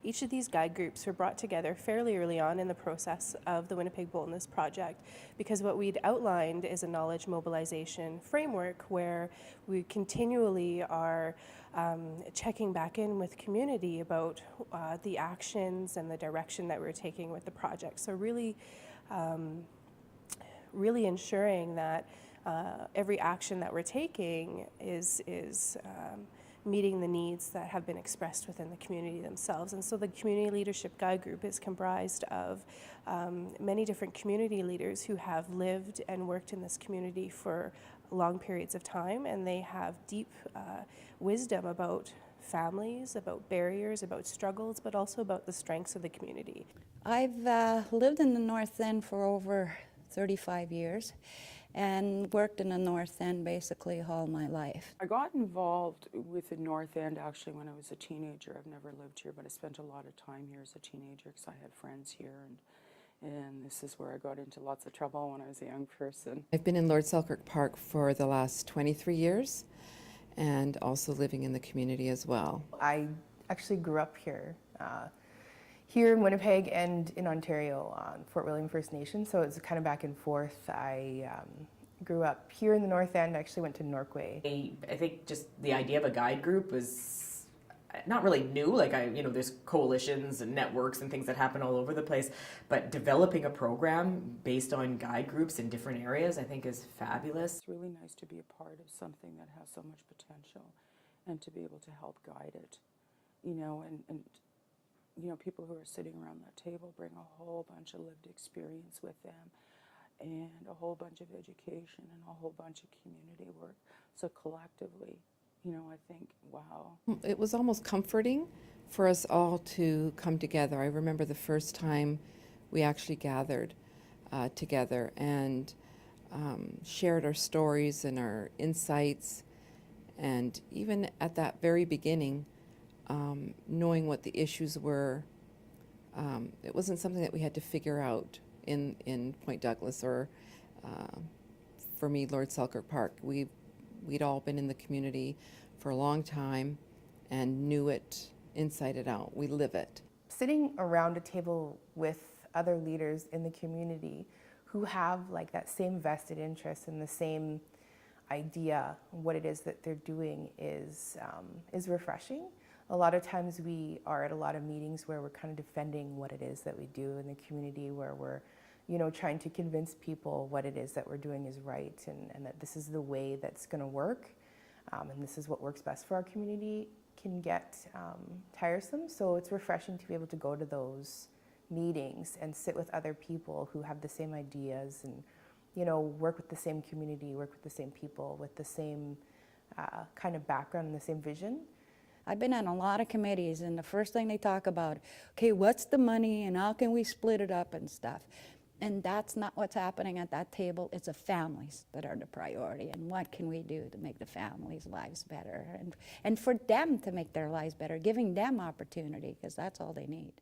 Each of these guide groups were brought together fairly early on in the process of the Winnipeg Boldness Project, because what we'd outlined is a knowledge mobilization framework where we continually are checking back in with community about the actions and the direction that we're taking with the project. So really ensuring that every action that we're taking is meeting the needs that have been expressed within the community themselves. And so the Community Leadership Guide Group is comprised of many different community leaders who have lived and worked in this community for long periods of time, and they have deep wisdom about families, about barriers, about struggles, but also about the strengths of the community. I've lived in the North End for over 35 years and worked in the North End basically all my life. I got involved with the North End actually when I was a teenager. I've never lived here, but I spent a lot of time here as a teenager because I had friends here, and this is where I got into lots of trouble when I was a young person. I've been in Lord Selkirk Park for the last 23 years and also living in the community as well. I actually grew up here. Here in Winnipeg and in Ontario on Fort William First Nation, so it's kind of back and forth. I grew up here in the North End, actually went to Norquay. I think just the idea of a guide group was not really new, like there's coalitions and networks and things that happen all over the place, but developing a program based on guide groups in different areas I think is fabulous. It's really nice to be a part of something that has so much potential and to be able to help guide it, and people who are sitting around that table bring a whole bunch of lived experience with them and a whole bunch of education and a whole bunch of community work. So collectively, I think, wow. It was almost comforting for us all to come together. I remember the first time we actually gathered together and shared our stories and our insights, and even at that very beginning, knowing what the issues were. It wasn't something that we had to figure out in Point Douglas or, for me, Lord Selkirk Park. We'd all been in the community for a long time and knew it inside and out. We live it. Sitting around a table with other leaders in the community who have like that same vested interest and the same idea of what it is that they're doing is refreshing. A lot of times we are at a lot of meetings where we're kind of defending what it is that we do in the community, where we're, trying to convince people what it is that we're doing is right, and that this is the way that's going to work, and this is what works best for our community, can get tiresome. So it's refreshing to be able to go to those meetings and sit with other people who have the same ideas and, work with the same community, work with the same people, with the same kind of background and the same vision. I've been on a lot of committees, and the first thing they talk about, okay, what's the money and how can we split it up and stuff? And that's not what's happening at that table. It's the families that are the priority, and what can we do to make the families' lives better, and for them to make their lives better, giving them opportunity, because that's all they need.